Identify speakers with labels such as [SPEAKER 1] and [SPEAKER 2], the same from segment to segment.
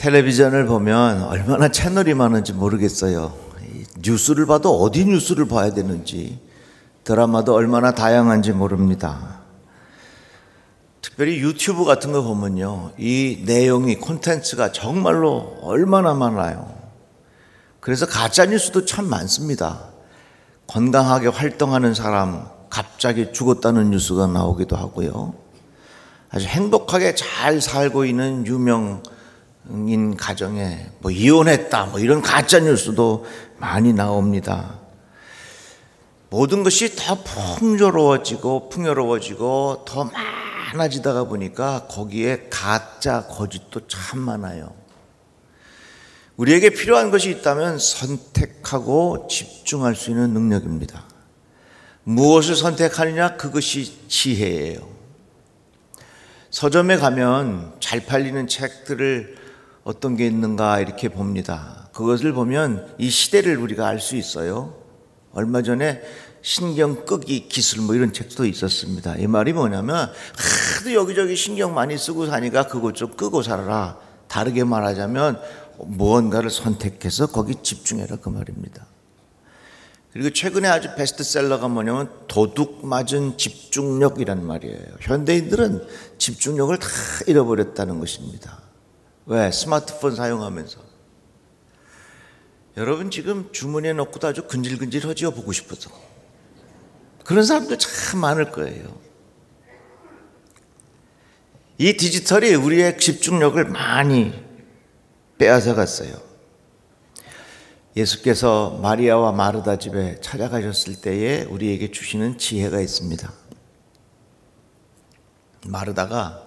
[SPEAKER 1] 텔레비전을 보면 얼마나 채널이 많은지 모르겠어요. 뉴스를 봐도 어디 뉴스를 봐야 되는지, 드라마도 얼마나 다양한지 모릅니다. 특별히 유튜브 같은 거 보면요, 이 내용이, 콘텐츠가 정말로 얼마나 많아요. 그래서 가짜뉴스도 참 많습니다. 건강하게 활동하는 사람 갑자기 죽었다는 뉴스가 나오기도 하고요, 아주 행복하게 잘 살고 있는 유명인 가정에 뭐 이혼했다, 뭐 이런 가짜뉴스도 많이 나옵니다. 모든 것이 더 풍요로워지고 더 많아지다가 보니까 거기에 가짜, 거짓도 참 많아요. 우리에게 필요한 것이 있다면 선택하고 집중할 수 있는 능력입니다. 무엇을 선택하느냐, 그것이 지혜예요. 서점에 가면 잘 팔리는 책들을 어떤 게 있는가 이렇게 봅니다. 그것을 보면 이 시대를 우리가 알 수 있어요. 얼마 전에 신경 끄기 기술 뭐 이런 책도 있었습니다. 이 말이 뭐냐면 하도 여기저기 신경 많이 쓰고 사니까 그것 좀 끄고 살아라. 다르게 말하자면 무언가를 선택해서 거기 집중해라, 그 말입니다. 그리고 최근에 아주 베스트셀러가 뭐냐면 도둑 맞은 집중력이란 말이에요. 현대인들은 집중력을 다 잃어버렸다는 것입니다. 왜? 스마트폰 사용하면서. 여러분 지금 주머니에 넣고도 아주 근질근질하지요, 보고 싶어서. 그런 사람들 참 많을 거예요. 이 디지털이 우리의 집중력을 많이 빼앗아 갔어요. 예수께서 마리아와 마르다 집에 찾아가셨을 때에 우리에게 주시는 지혜가 있습니다. 마르다가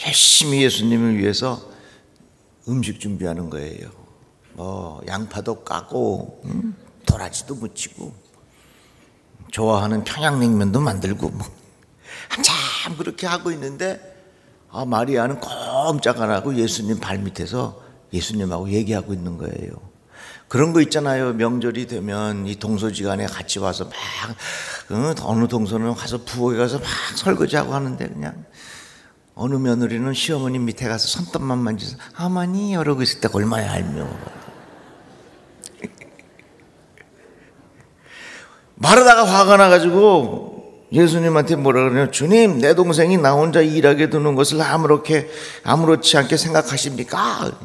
[SPEAKER 1] 열심히 예수님을 위해서 음식 준비하는 거예요. 양파도 까고 도라지도 무치고 좋아하는 평양냉면도 만들고 한참 그렇게 하고 있는데 마리아는 꼼짝 안 하고 예수님 발밑에서 예수님하고 얘기하고 있는 거예요. 그런 거 있잖아요. 명절이 되면 이 동서지간에 같이 와서 막 어느 동서는 가서 부엌에 가서 막 설거지하고 하는데 그냥 어느 며느리는 시어머니 밑에 가서 손톱만 만져서 어머니 이러고 있을 때가 얼마나 얄미워. 마르다가 화가 나가지고 예수님한테 뭐라 그러냐면, 주님, 내 동생이 나 혼자 일하게 두는 것을 아무렇지 않게 생각하십니까?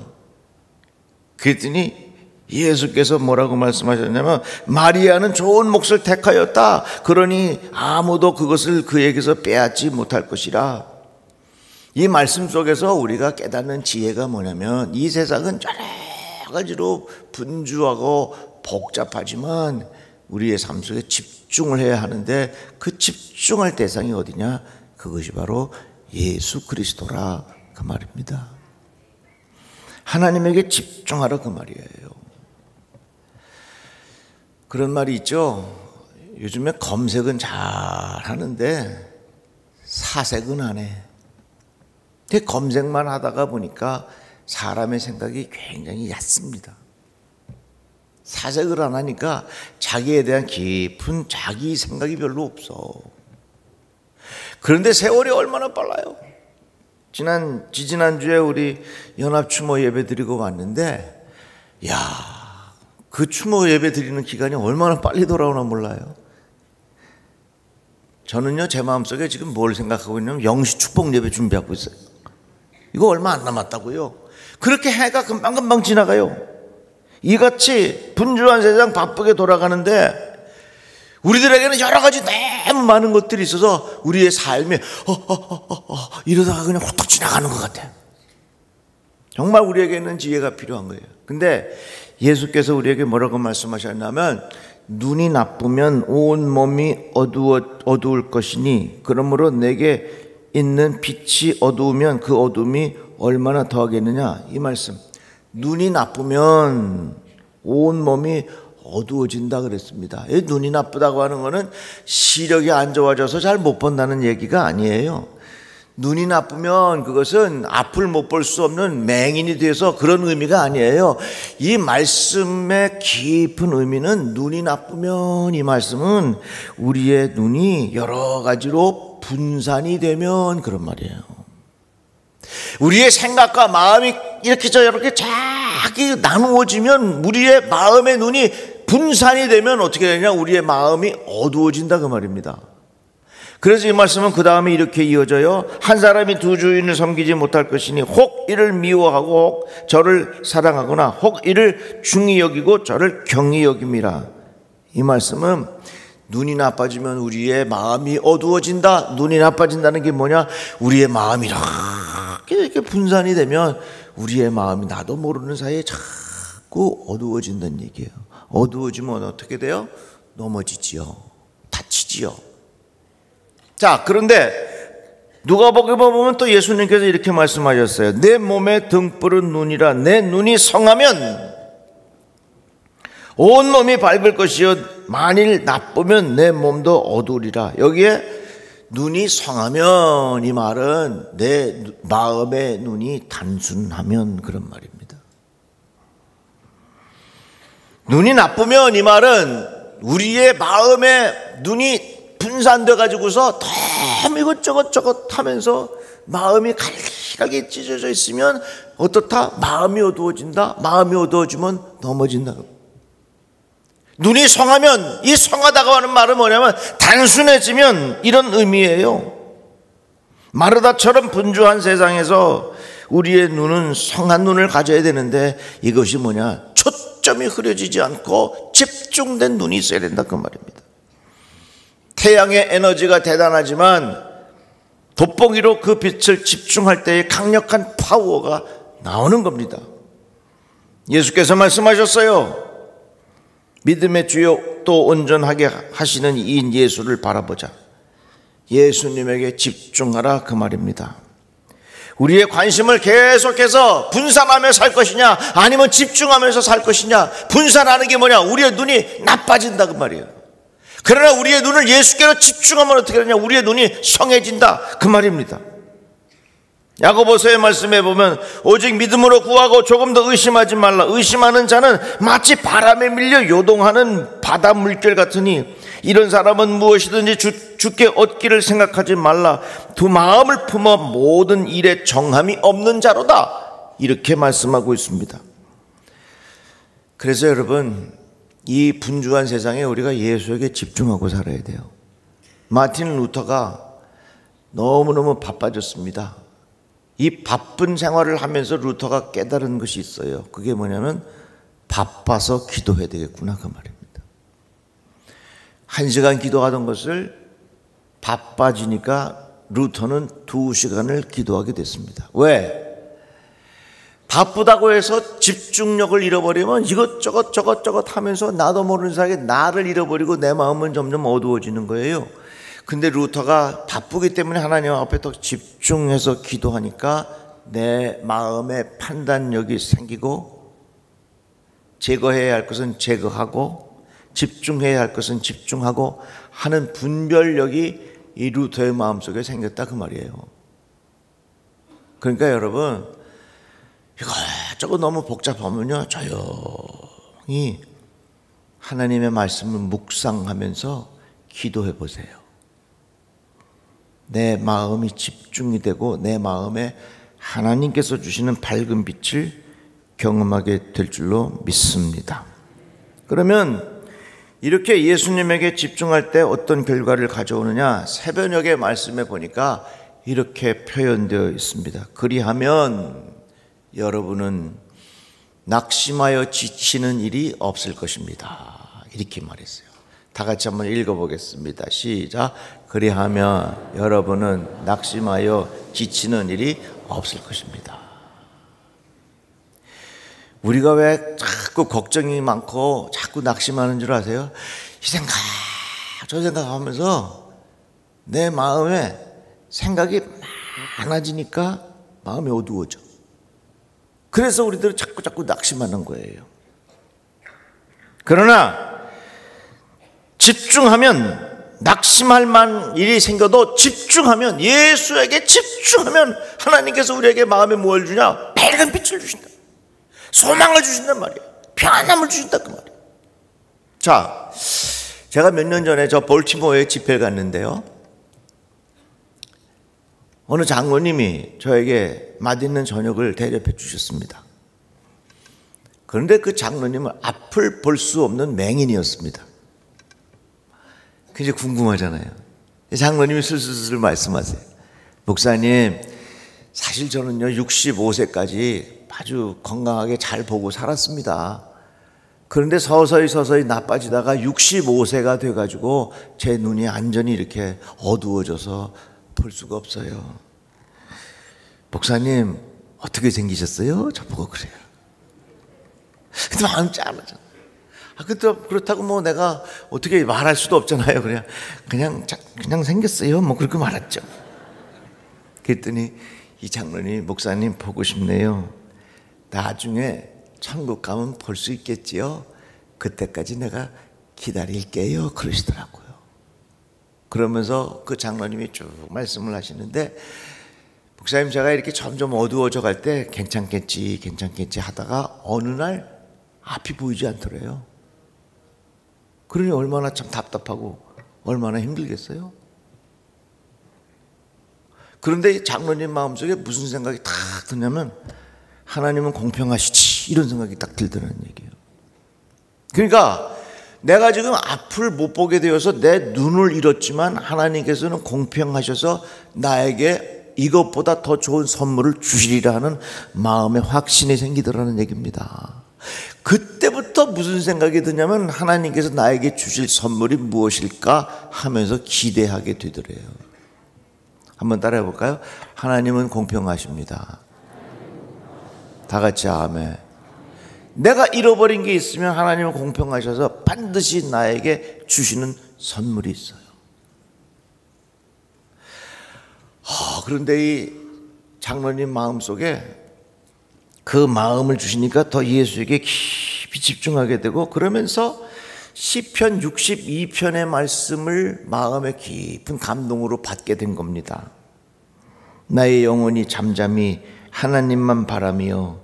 [SPEAKER 1] 그랬더니 예수께서 뭐라고 말씀하셨냐면, 마리아는 좋은 몫을 택하였다. 그러니 아무도 그것을 그에게서 빼앗지 못할 것이라. 이 말씀 속에서 우리가 깨닫는 지혜가 뭐냐면, 이 세상은 여러 가지로 분주하고 복잡하지만 우리의 삶 속에 집중을 해야 하는데, 그 집중할 대상이 어디냐? 그것이 바로 예수 그리스도라, 그 말입니다. 하나님에게 집중하라, 그 말이에요. 그런 말이 있죠. 요즘에 검색은 잘 하는데 사색은 안 해. 근데 검색만 하다가 보니까 사람의 생각이 굉장히 얕습니다. 사색을 안 하니까 자기에 대한 깊은 자기 생각이 별로 없어. 그런데 세월이 얼마나 빨라요. 지지난주에 우리 연합 추모 예배 드리고 왔는데, 그 추모 예배 드리는 기간이 얼마나 빨리 돌아오나 몰라요. 저는요, 제 마음속에 지금 뭘 생각하고 있냐면 영시 축복 예배 준비하고 있어요. 이거 얼마 안 남았다고요. 그렇게 해가 금방금방 지나가요. 이같이 분주한 세상 바쁘게 돌아가는데 우리들에게는 여러 가지 너무 많은 것들이 있어서 우리의 삶이 이러다가 그냥 훌쩍 지나가는 것 같아요. 정말 우리에게는 지혜가 필요한 거예요. 근데 예수께서 우리에게 뭐라고 말씀하셨냐면, 눈이 나쁘면 온 몸이 어두울 것이니 그러므로 내게 있는 빛이 어두우면 그 어둠이 얼마나 더하겠느냐, 이 말씀. 눈이 나쁘면 온 몸이 어두워진다 그랬습니다. 눈이 나쁘다고 하는 것은 시력이 안 좋아져서 잘 못 본다는 얘기가 아니에요. 눈이 나쁘면 그것은 앞을 못 볼 수 없는 맹인이 돼서 그런 의미가 아니에요. 이 말씀의 깊은 의미는, 눈이 나쁘면, 이 말씀은 우리의 눈이 여러 가지로 분산이 되면 그런 말이에요. 우리의 생각과 마음이 이렇게 저렇게 자기 나누어지면 우리의 마음의 눈이 분산이 되면 어떻게 되냐? 우리의 마음이 어두워진다 그 말입니다. 그래서 이 말씀은 그 다음에 이렇게 이어져요. 한 사람이 두 주인을 섬기지 못할 것이니 혹 이를 미워하고 혹 저를 사랑하거나 혹 이를 중히 여기고 저를 경히 여김이라. 이 말씀은 눈이 나빠지면 우리의 마음이 어두워진다. 눈이 나빠진다는 게 뭐냐? 우리의 마음이 이렇게 분산이 되면 우리의 마음이 나도 모르는 사이에 자꾸 어두워진다는 얘기예요. 어두워지면 어떻게 돼요? 넘어지지요. 다치지요. 자, 그런데 누가복음에 보면 또 예수님께서 이렇게 말씀하셨어요. 내 몸의 등불은 눈이라. 내 눈이 성하면 온 몸이 밝을 것이요 만일 나쁘면 내 몸도 어두우리라. 여기에 눈이 성하면 이 말은 내 마음의 눈이 단순하면 그런 말입니다. 눈이 나쁘면 이 말은 우리의 마음의 눈이 분산돼 가지고서 너무 이것저것 하면서 마음이 갈기갈기 찢어져 있으면 어떻다? 마음이 어두워진다. 마음이 어두워지면 넘어진다. 눈이 성하면, 이 성하다고 하는 말은 뭐냐면 단순해지면 이런 의미예요. 마르다처럼 분주한 세상에서 우리의 눈은 성한 눈을 가져야 되는데 이것이 뭐냐? 초점이 흐려지지 않고 집중된 눈이 있어야 된다 그 말입니다. 태양의 에너지가 대단하지만 돋보기로 그 빛을 집중할 때의 강력한 파워가 나오는 겁니다. 예수께서 말씀하셨어요. 믿음의 주요 또 온전하게 하시는 이인 예수를 바라보자. 예수님에게 집중하라 그 말입니다. 우리의 관심을 계속해서 분산하며 살 것이냐 아니면 집중하면서 살 것이냐. 분산하는 게 뭐냐? 우리의 눈이 나빠진다 그 말이에요. 그러나 우리의 눈을 예수께로 집중하면 어떻게 되냐? 우리의 눈이 성해진다 그 말입니다. 야고보서의 말씀에 보면 오직 믿음으로 구하고 조금 더 의심하지 말라. 의심하는 자는 마치 바람에 밀려 요동하는 바다 물결 같으니 이런 사람은 무엇이든지 주께 얻기를 생각하지 말라. 두 마음을 품어 모든 일에 정함이 없는 자로다. 이렇게 말씀하고 있습니다. 그래서 여러분, 이 분주한 세상에 우리가 예수에게 집중하고 살아야 돼요. 마틴 루터가 너무너무 바빠졌습니다. 이 바쁜 생활을 하면서 루터가 깨달은 것이 있어요. 그게 뭐냐면 바빠서 기도해야 되겠구나 그 말입니다. 1시간 기도하던 것을 바빠지니까 루터는 2시간을 기도하게 됐습니다. 왜? 바쁘다고 해서 집중력을 잃어버리면 이것저것 하면서 나도 모르는 사이에 나를 잃어버리고 내 마음은 점점 어두워지는 거예요. 근데 루터가 바쁘기 때문에 하나님 앞에 더 집중해서 기도하니까 내 마음의 판단력이 생기고 제거해야 할 것은 제거하고 집중해야 할 것은 집중하고 하는 분별력이 이 루터의 마음속에 생겼다 그 말이에요. 그러니까 여러분, 이것저것 너무 복잡하면요 조용히 하나님의 말씀을 묵상하면서 기도해 보세요. 내 마음이 집중이 되고 내 마음에 하나님께서 주시는 밝은 빛을 경험하게 될 줄로 믿습니다. 그러면 이렇게 예수님에게 집중할 때 어떤 결과를 가져오느냐? 새벽녘의 말씀에 보니까 이렇게 표현되어 있습니다. 그리하면 여러분은 낙심하여 지치는 일이 없을 것입니다. 이렇게 말했어요. 다 같이 한번 읽어보겠습니다. 시작. 그리하면 여러분은 낙심하여 지치는 일이 없을 것입니다. 우리가 왜 자꾸 걱정이 많고 자꾸 낙심하는 줄 아세요? 이 생각 저 생각하면서 내 마음에 생각이 많아지니까 마음이 어두워져. 그래서 우리들은 자꾸 낙심하는 거예요. 그러나 집중하면 낙심할 만한 일이 생겨도 집중하면 예수에게 집중하면 하나님께서 우리에게 마음에 뭘 주냐? 밝은 빛을 주신다. 소망을 주신단 말이에요. 평안함을 주신다 그 말이에요. 자, 제가 몇 년 전에 저 볼티모어에 집회를 갔는데요. 어느 장로님이 저에게 맛있는 저녁을 대접해 주셨습니다. 그런데 그 장로님은 앞을 볼 수 없는 맹인이었습니다. 굉장히 궁금하잖아요. 장로님이 슬슬 말씀하세요. 목사님, 사실 저는요 65세까지 아주 건강하게 잘 보고 살았습니다. 그런데 서서히 나빠지다가 65세가 돼가지고 제 눈이 완전히 이렇게 어두워져서 볼 수가 없어요. 목사님 어떻게 생기셨어요? 저보고 그래요. 근데 마음 짠하죠. 그렇다고 뭐 내가 어떻게 말할 수도 없잖아요. 그냥 생겼어요. 뭐 그렇게 말했죠. 그랬더니 이 장로님, 목사님 보고 싶네요. 나중에 천국 가면 볼 수 있겠지요. 그때까지 내가 기다릴게요. 그러시더라고요. 그러면서 그 장로님이 쭉 말씀을 하시는데, 목사님 제가 이렇게 점점 어두워져 갈 때 괜찮겠지 하다가 어느 날 앞이 보이지 않더래요. 그러니 얼마나 참 답답하고 얼마나 힘들겠어요. 그런데 이 장로님 마음속에 무슨 생각이 딱 드냐면, 하나님은 공평하시지, 이런 생각이 딱 들더라는 얘기예요. 그러니까 내가 지금 앞을 못 보게 되어서 내 눈을 잃었지만 하나님께서는 공평하셔서 나에게 이것보다 더 좋은 선물을 주시리라 하는 마음의 확신이 생기더라는 얘기입니다. 그때부터 무슨 생각이 드냐면, 하나님께서 나에게 주실 선물이 무엇일까 하면서 기대하게 되더래요. 한번 따라해 볼까요? 하나님은 공평하십니다. 다 같이 아멘. 내가 잃어버린 게 있으면 하나님은 공평하셔서 반드시 나에게 주시는 선물이 있어요. 그런데 이 장로님 마음속에 그 마음을 주시니까 더 예수에게 깊이 집중하게 되고, 그러면서 시편 62편의 말씀을 마음의 깊은 감동으로 받게 된 겁니다. 나의 영혼이 잠잠히 하나님만 바라며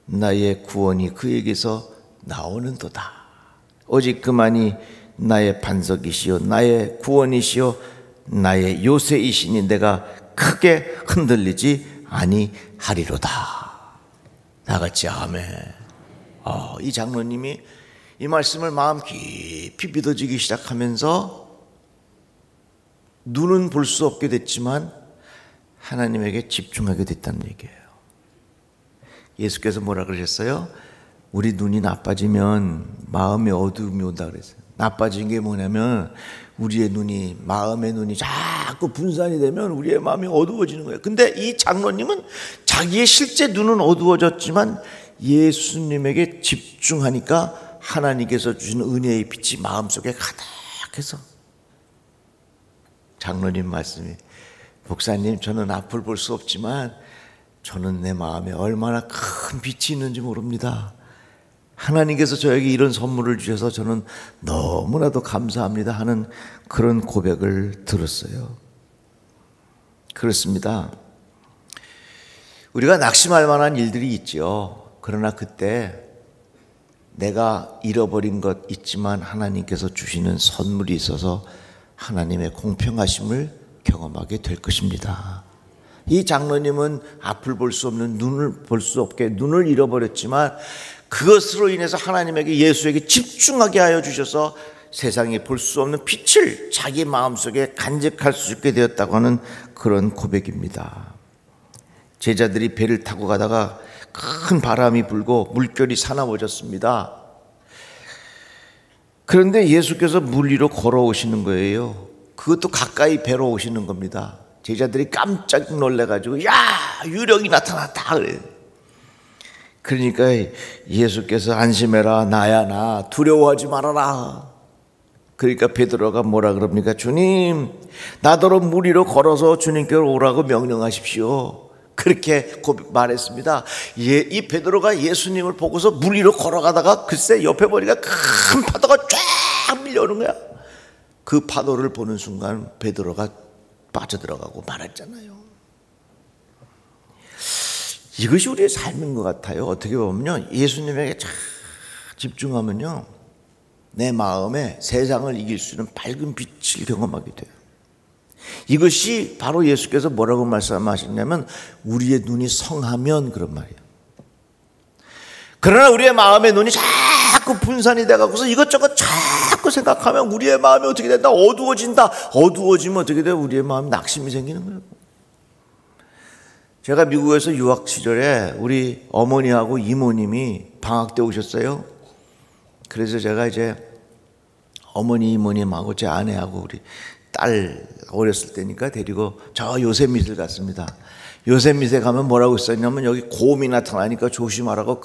[SPEAKER 1] 나의 구원이 그에게서 나오는도다. 오직 그만이 나의 반석이시요 나의 구원이시요 나의 요새이시니 내가 크게 흔들리지 아니하리로다. 나같이 아멘. 이 장로님이 이 말씀을 마음 깊이 믿어지기 시작하면서 눈은 볼 수 없게 됐지만 하나님에게 집중하게 됐다는 얘기예요. 예수께서 뭐라 그러셨어요? 우리 눈이 나빠지면 마음의 어두움이 온다 그랬어요. 나빠진 게 뭐냐면 우리의 눈이, 마음의 눈이 자꾸 분산이 되면 우리의 마음이 어두워지는 거예요. 근데 이 장로님은 자기의 실제 눈은 어두워졌지만 예수님에게 집중하니까 하나님께서 주신 은혜의 빛이 마음속에 가득해서, 장로님 말씀이, 목사님 저는 앞을 볼 수 없지만 저는 내 마음에 얼마나 큰 빛이 있는지 모릅니다. 하나님께서 저에게 이런 선물을 주셔서 저는 너무나도 감사합니다 하는 그런 고백을 들었어요. 그렇습니다. 우리가 낙심할 만한 일들이 있죠. 그러나 그때 내가 잃어버린 것 있지만 하나님께서 주시는 선물이 있어서 하나님의 공평하심을 경험하게 될 것입니다. 이 장로님은 앞을 볼 수 없는, 눈을 볼 수 없게 눈을 잃어버렸지만 그것으로 인해서 하나님에게, 예수에게 집중하게 하여 주셔서 세상에 볼 수 없는 빛을 자기 마음속에 간직할 수 있게 되었다고 하는 그런 고백입니다. 제자들이 배를 타고 가다가 큰 바람이 불고 물결이 사나워졌습니다. 그런데 예수께서 물 위로 걸어오시는 거예요. 그것도 가까이 배로 오시는 겁니다. 제자들이 깜짝 놀래가지고 야, 유령이 나타났다 그래요. 그러니까 예수께서 안심해라, 나야 나, 두려워하지 말아라. 그러니까 베드로가 뭐라 그럽니까? 주님, 나더러 물 위로 걸어서 주님께로 오라고 명령하십시오. 그렇게 말했습니다. 이 베드로가 예수님을 보고서 물 위로 걸어가다가 글쎄 옆에 보니까 큰 파도가 쫙 밀려오는 거야. 그 파도를 보는 순간 베드로가 빠져들어가고 말았잖아요. 이것이 우리의 삶인 것 같아요. 어떻게 보면요, 예수님에게 잘 집중하면요, 내 마음에 세상을 이길 수 있는 밝은 빛을 경험하게 돼요. 이것이 바로 예수께서 뭐라고 말씀하셨냐면 우리의 눈이 성하면 그런 말이에요. 그러나 우리의 마음의 눈이 자꾸 분산이 돼갖고서 이것저것 자꾸 생각하면 우리의 마음이 어떻게 된다? 어두워진다. 어두워지면 어떻게 돼요? 우리의 마음에 낙심이 생기는 거예요. 제가 미국에서 유학 시절에 우리 어머니하고 이모님이 방학 때 오셨어요. 그래서 제가 이제 어머니 이모님하고 제 아내하고 우리 딸 어렸을 때니까 데리고 저 요셉밋을 갔습니다. 요셉밋에 가면 뭐라고 써있냐면 여기 곰이 나타나니까 조심하라고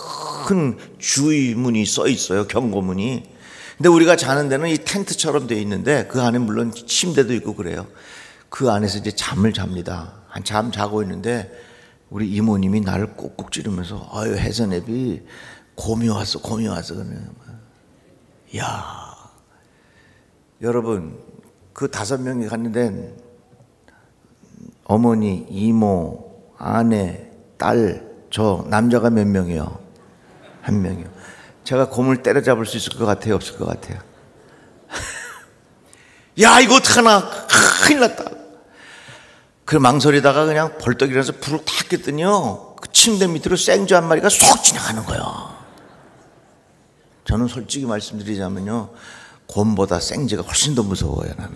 [SPEAKER 1] 큰 주의문이 써 있어요. 경고문이. 근데 우리가 자는 데는 이 텐트처럼 돼 있는데 그 안에 물론 침대도 있고 그래요. 그 안에서 이제 잠을 잡니다. 한참 자고 있는데 우리 이모님이 나를 꾹꾹 찌르면서 아유 해선애비 곰이 왔어 그러면 야 여러분 그 5명이 갔는데 어머니, 이모, 아내, 딸, 저 남자가 몇 명이요? 1명이요. 제가 곰을 때려잡을 수 있을 것 같아요? 없을 것 같아요? 야 이거 어떡하나 큰일 났다. 그 망설이다가 그냥 벌떡 일어나서 불을 탁 켰더니요 그 침대 밑으로 생쥐 한 마리가 쏙 지나가는 거예요. 저는 솔직히 말씀드리자면요 곰보다 생쥐가 훨씬 더 무서워요. 나는.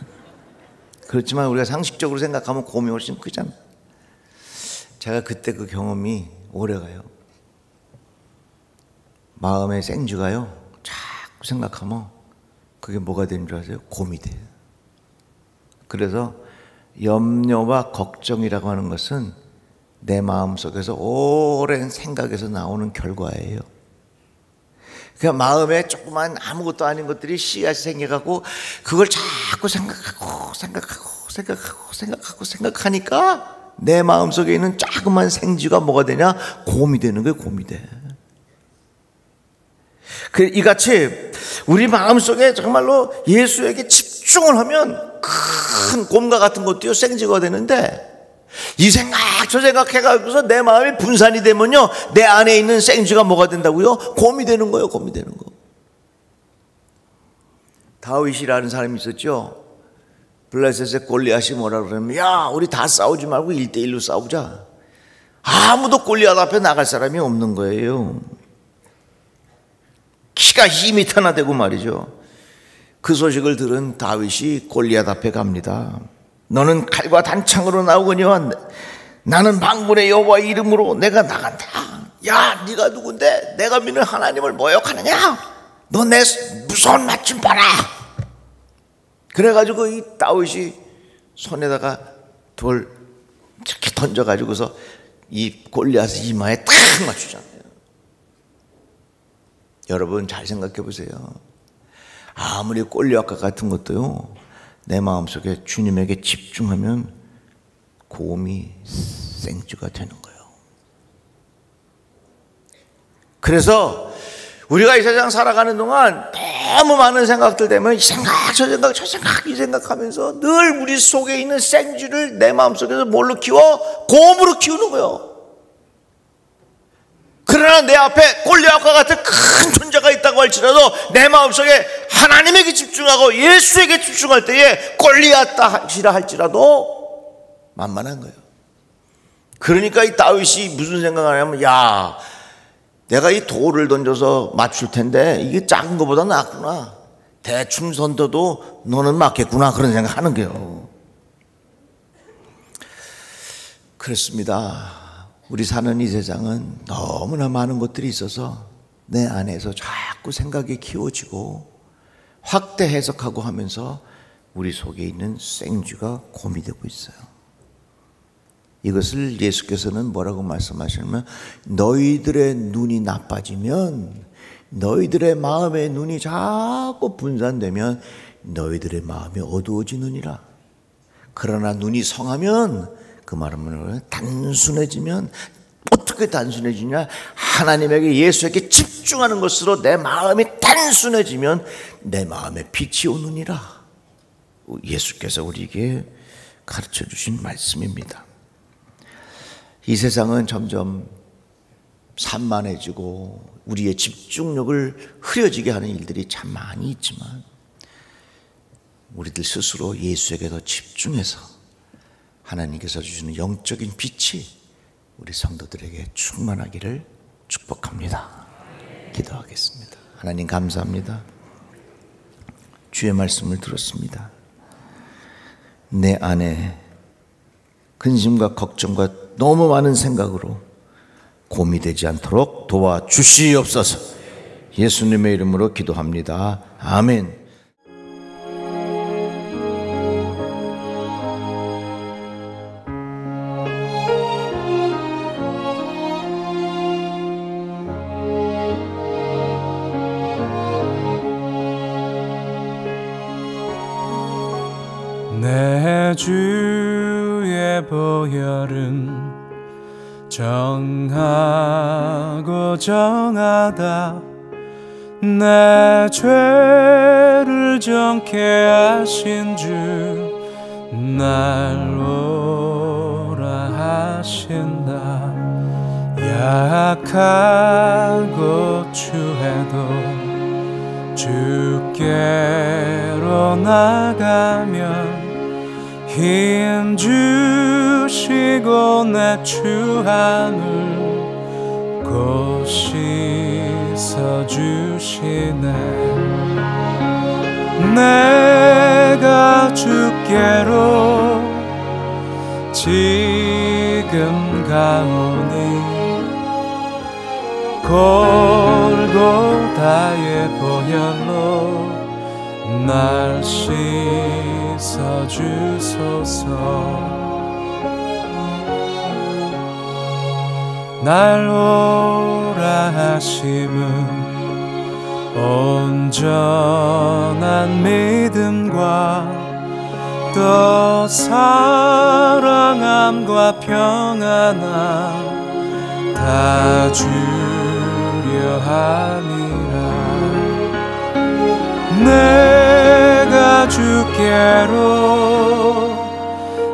[SPEAKER 1] 그렇지만 우리가 상식적으로 생각하면 곰이 훨씬 크잖아. 제가 그때 그 경험이 오래가요. 마음의 생쥐가요 자꾸 생각하면 그게 뭐가 되는 줄 아세요? 곰이 돼요. 그래서 염려와 걱정이라고 하는 것은 내 마음속에서 오랜 생각에서 나오는 결과예요. 그냥 마음에 조그만 아무것도 아닌 것들이 씨앗이 생겨가고 그걸 자꾸 생각하니까 내 마음속에 있는 조그만 생쥐가 뭐가 되냐? 곰이 되는 거예요. 곰이 돼. 이같이 우리 마음속에 정말로 예수에게 집중을 하면 큰 곰과 같은 것도요 생쥐가 되는데 이 생각 저 생각 해가지고서 내 마음이 분산이 되면요 내 안에 있는 생쥐가 뭐가 된다고요? 곰이 되는 거예요. 곰이 되는 거. 다윗이라는 사람이 있었죠. 블레셋의 골리앗이 뭐라 그러면 야 우리 다 싸우지 말고 1대1로 싸우자. 아무도 골리앗 앞에 나갈 사람이 없는 거예요. 키가 2m나 되고 말이죠. 그 소식을 들은 다윗이 골리앗 앞에 갑니다. 너는 칼과 단창으로 나오거니와 나는 만군의 여호와의 이름으로 내가 나간다. 야 네가 누군데 내가 믿는 하나님을 모욕하느냐? 너 내 무서운 맛 좀 봐라. 그래가지고 이 다윗이 손에다가 돌 이렇게 던져가지고서 이 골리앗의 이마에 탁 맞추잖아요. 여러분 잘 생각해 보세요. 아무리 골리앗과 같은 것도요 내 마음속에 주님에게 집중하면 곰이 생쥐가 되는 거예요. 그래서 우리가 이 세상 살아가는 동안 너무 많은 생각들 때문에 이 생각 저 생각 저 생각 이 생각하면서 늘 우리 속에 있는 생쥐를 내 마음속에서 뭘로 키워? 곰으로 키우는 거예요. 그러나 내 앞에 골리앗과 같은 큰 존재가 있다고 할지라도 내 마음속에 하나님에게 집중하고 예수에게 집중할 때에 골리앗이라 할지라도 만만한 거예요. 그러니까 이 다윗이 무슨 생각을 하냐면 야 내가 이 돌을 던져서 맞출 텐데 이게 작은 것보다 낫구나. 대충 던져도 너는 맞겠구나. 그런 생각하는 거예요. 그렇습니다. 우리 사는 이 세상은 너무나 많은 것들이 있어서 내 안에서 자꾸 생각이 키워지고 확대 해석하고 하면서 우리 속에 있는 생쥐가 곰이 되고 있어요. 이것을 예수께서는 뭐라고 말씀하시냐면 너희들의 눈이 나빠지면 너희들의 마음의 눈이 자꾸 분산되면 너희들의 마음이 어두워지느니라. 그러나 눈이 성하면 그 말은 단순해지면 어떻게 단순해지냐? 하나님에게 예수에게 집중하는 것으로 내 마음이 단순해지면 내 마음에 빛이 오느니라. 예수께서 우리에게 가르쳐 주신 말씀입니다. 이 세상은 점점 산만해지고 우리의 집중력을 흐려지게 하는 일들이 참 많이 있지만 우리들 스스로 예수에게 더 집중해서 하나님께서 주시는 영적인 빛이 우리 성도들에게 충만하기를 축복합니다. 기도하겠습니다. 하나님 감사합니다. 주의 말씀을 들었습니다. 내 안에 근심과 걱정과 너무 많은 생각으로 고민되지 않도록 도와주시옵소서. 예수님의 이름으로 기도합니다. 아멘.
[SPEAKER 2] 내 주의 보혈은 정하고 정하다 내 죄를 정케 하신 주 날 오라 하신다. 약하고 추해도 주께로 나가면 힘 주시고 내 주 하늘 곧 씻어주시네. 내가 주께로 지금 가오니 골고다의 보혈로 날 씻어주소서. 날 오라 하심은 온전한 믿음과 또 사랑함과 평안함 다 주려 함이라. 내가 주께로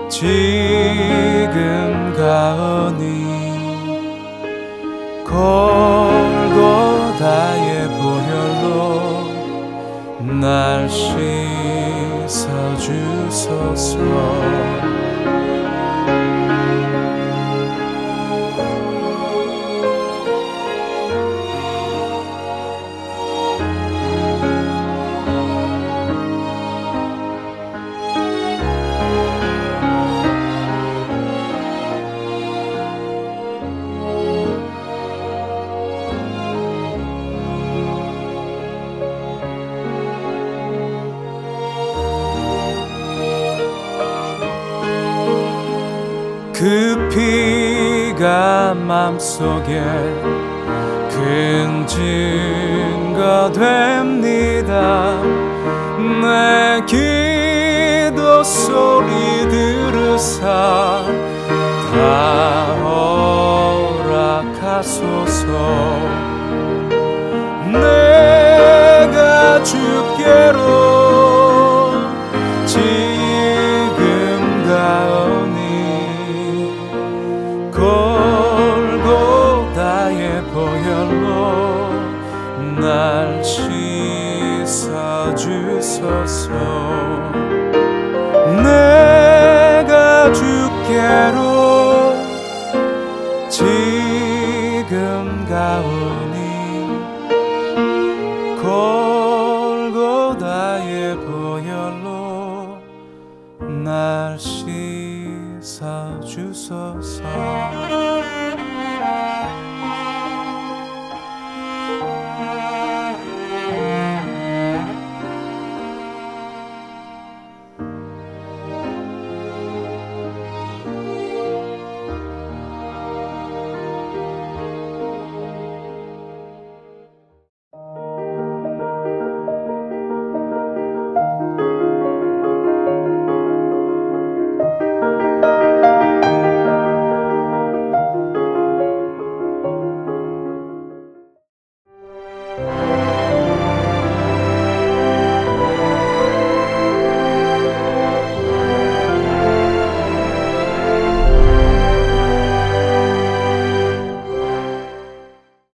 [SPEAKER 2] 지금 가오니 골고다의 보혈로 날 씻어주소서. 그 피가 맘속에 큰 증거 됩니다. 내 기도 소리 들으사 다 허락하소서. 내가 주께로 지금 가오니 골고다의 보혈로 날 씻어주소서. 내가 주께로 지금 가오니 골고다의 보혈로 날 씻어주소서.